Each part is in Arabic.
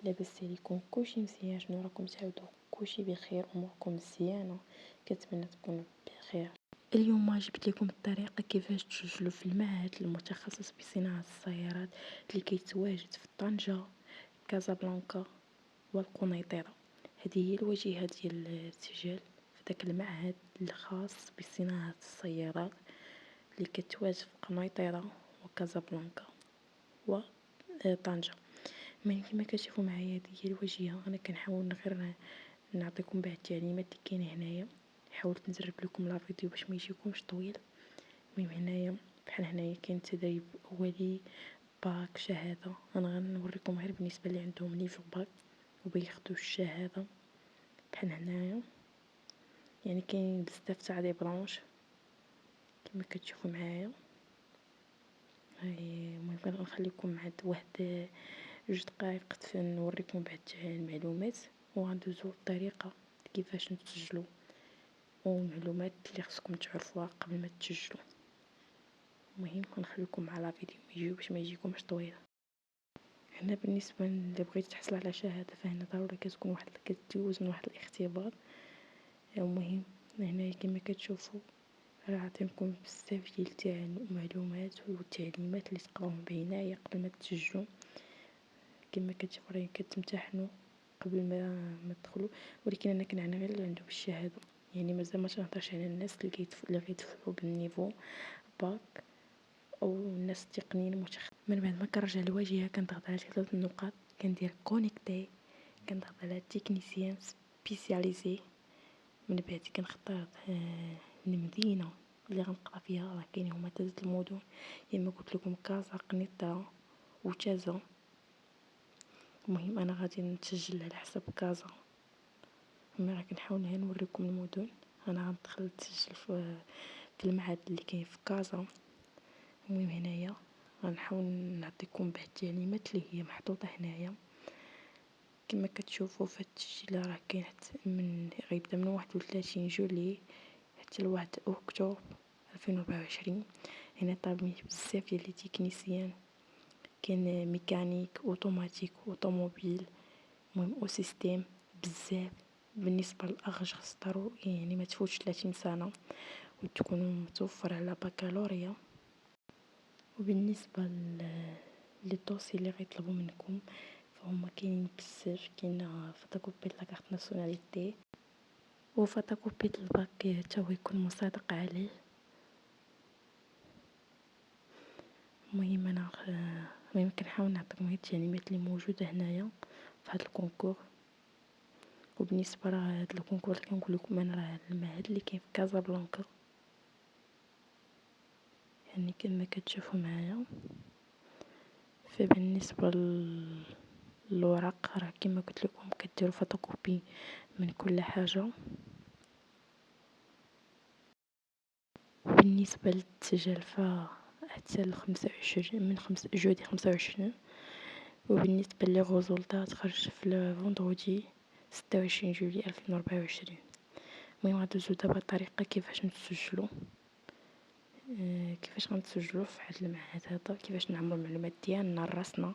لاباس عليكم؟ كلشي مزيان؟ شنو راكم تعاودوا؟ كلشي بخير؟ اموركم مزيانه؟ كنتمنى تكونوا بخير. اليوم جبت لكم الطريقه كيفاش تسجلوا في المعهد المتخصص بصناعه السيارات اللي كيتواجد في طنجه، كازابلانكا والقنيطره. هذه هي الواجهه ديال السجل في داك المعهد الخاص بصناعه السيارات اللي كتواجد في قنيطره وكازابلانكا وطنجه. من كما كتشوفوا معايا هذه هي الواجهه. انا كنحاول غير نعطيكم بعض التعليمات اللي كاينه هنايا. حاولت نزرب لكم لا فيديو باش ما يجيكمش طويل. المهم هنايا بحال هنايا كاين تدريب اولي، باك، شهاده. انا غنوريكم غير بالنسبه اللي عندهم نيفو باك وبياخدوا الشهاده. بحال هنايا يعني كاين بزاف تاع لي برانش كما كتشوفوا معايا. هاي المهم غنخليكم عند واحد 2 دقائق نوريكم بعض المعلومات وغندوزو الطريقه كيفاش نتسجلوا والمعلومات اللي خصكم تعرفوها قبل ما تسجلوا. المهم غنخليكم مع لا فيديو يجيو باش ما يجيكمش طويل. هنا بالنسبه اللي بغيتي تحصل على شهاده فهنا ضروري كتكون كتدوز من واحد الاختبار. المهم هنا كما كتشوفوا راه عطينكم بزاف ديال المعلومات والتعليمات اللي تقراوهم بعنايه قبل ما تسجلوا. كما كتشوفوا راه كتمتحنوا قبل ما تدخلوا، ولكن انا كنعني غير اللي عندهم الشهاده. يعني مازال ما تنهضرش على الناس اللي غيدفعوا بالنيفو باك او الناس التقنيين المتخصصين. من بعد ما كنرجع للواجهه كنضغط على 3 نقاط، كندير كونيكتي، كنضغط على تكنيسيان سبيسياليزي. من بعد كنختار المدينه اللي غنقرا فيها. راه كاين هما 3 المدن، اما قلت لكم كازا، قنيطره وتازا. المهم انا غادي نتسجل على حسب كازا. ملي راه كنحاول نوريكم المدن. انا غندخل نتسجل في المعهد اللي كاين في كازا. المهم هنايا غنحاول نعطيكم بعض التعليمات اللي هي محطوطه هنايا. كما كتشوفوا في التسجيل راه كاين من غيبدا من 31 جولي حتى ل 1 اكتوبر 2024. هنا طالبين بزاف ديال لي تكنيسيان، كاين ميكانيك، اوتوماتيك، اوتوموبيل، المهم او سيستيم بزاف. بالنسبه للاغ خص ضروري يعني ما تفوتش 30 سنه وتكون متوفر على بكالوريا. وبالنسبه للدوسي اللي غيطلبوا منكم فهما كاينين بزاف. كاين فوتوكوبي لاكارت ناسيوناليتي وفوتوكوبي الباك حتى هو يكون مصادق عليه. المهم انا كنحاول نعطيكم غير التعليمات اللي موجوده هنايا في هذا الكونكور. وبالنسبه لهاد الكونكور اللي كنقول لكم انا راه المعهد اللي كاين في كازابلانكا. يعني كما كتشوفوا معايا. فبالنسبه للوراق راه كما قلت لكم كديروا فوتوكوبي من كل حاجه. وبالنسبه للتسجيل حتى ل 25 من 5 جويلية 25. وبالنسبه لي غوزولطات تخرج في الفوندردي 26 جويلية 2024. المهم غندوزو دابا الطريقه كيفاش نتسجلوا. كيفاش غنتسجلوا في هذا المعهد هذا، كيفاش نعمروا المعلومات ديالنا راسنا.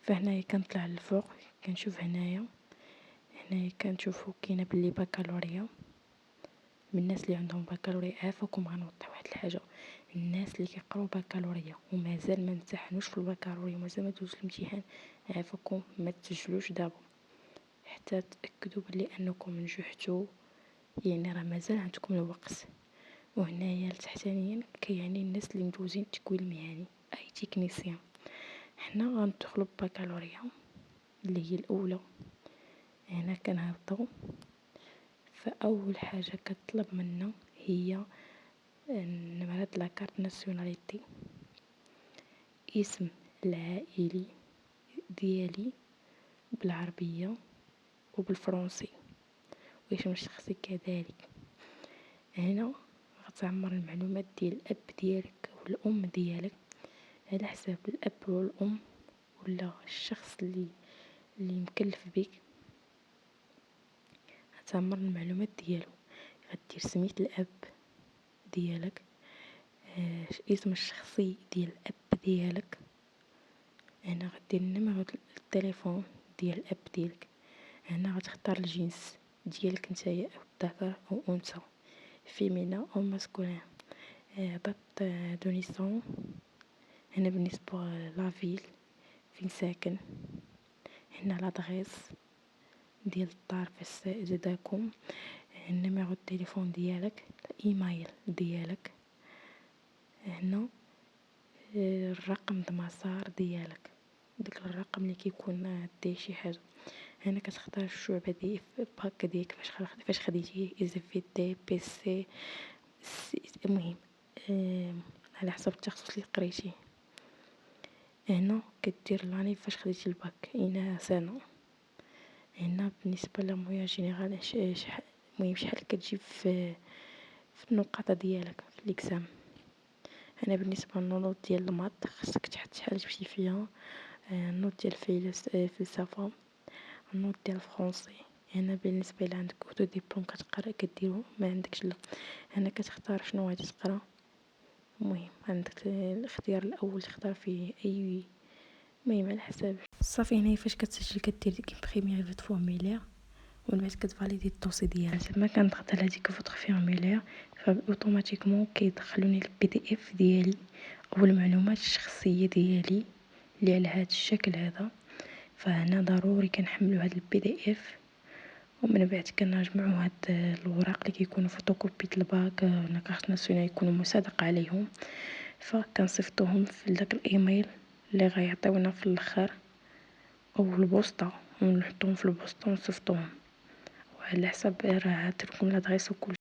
فهنايا كنطلع للفوق كنشوف هنايا كنشوفوا كاينه بلي بكالوريا. من الناس اللي عندهم بكالوريا عافاكم غنوضح واحد الحاجه. الناس اللي كيقراو بكالوريا ومازال ما امتحنوش في البكالوريا ومازال ما دوزوش الامتحان عافاكم ما تسجلوش دابا حتى تاكدوا بلي انكم نجحتوا. يعني راه مازال عندكم الوقت. وهنايا لتحتانيا كيعني الناس اللي مدوزين التكوين المهني اي تكنيسيان. حنا غندخلوا ببكالوريا اللي هي الاولى. هنا كنهبطوا فاول حاجه كطلب منا هي نمرة لاكارت ناسيوناليتي، اسم العائلي ديالي بالعربيه وبالفرنسي واسم الشخصي كذلك. هنا غتعمر المعلومات ديال الاب ديالك والام ديالك على حساب الاب والام ولا الشخص اللي مكلف بك. غتعمر المعلومات ديالو. غدير سميت الاب ديالك، اسم الشخصي ديال الاب ديالك، هنا غدير نيميرو التليفون ديال الاب ديالك. هنا غتختار الجنس ديالك نتايا، او ذكر او انثى، فيمينا او ماسكولين. دات دو نيسون. هنا بالنسبه لافيل فين ساكن. هنا لادغيس ديال الدار فاش زيداكم. النيميرو التليفون ديالك، الايميل ديالك. هنا الرقم د مسار ديالك، داك الرقم اللي كيكون دير شي حاجه. هنا كتختار الشعبه ديال الباك ديالك فاش خديتيه، اذا في دي بي سي. المهم على حسب التخصص اللي قريتيه. هنا كدير لاني فاش خديتي الباك، اين سنه. هنا بالنسبه لمويا جينيرال المهم شحال كتجيب في النقاط ديالك في ليكزام. هنا بالنسبه للنوط ديال المات خصك تحط شحال جبتي فيها. النوط ديال الفلسفه، النوط ديال الفرونسي. هنا بالنسبه الى عندك اوتو ديبلوم كتقرا كديرو، ما عندكش لا. هنا كتختار شنو غادي تقرا. المهم عندك الاختيار الاول تختار فيه اي. المهم على حساب صافي. هنا فاش كتسجل كدير كيمبريمي فوت فورمولير، ومن بعد كتفاليدي الدوسي ديالك. زعما كنضغط على هذيك فوت فورمولير فاوتوماتيكمون كيدخلوني البي دي اف ديالي او المعلومات الشخصيه ديالي اللي على هذا الشكل هذا. فهنا ضروري كنحملو هذا البي دي اف، ومن بعد كنجمعوا هاد الوراق اللي كيكونوا فوتوكوبي الباك نكارت ناسيونال يكونوا مصادق عليهم، فكنصيفطوهم في داك الايميل اللي غيعطيونا في الاخر او البوسطه، ونحطوهم في البوسطه ونصيفطوهم. وعلى حسب راه هاتلكم لادريس وكل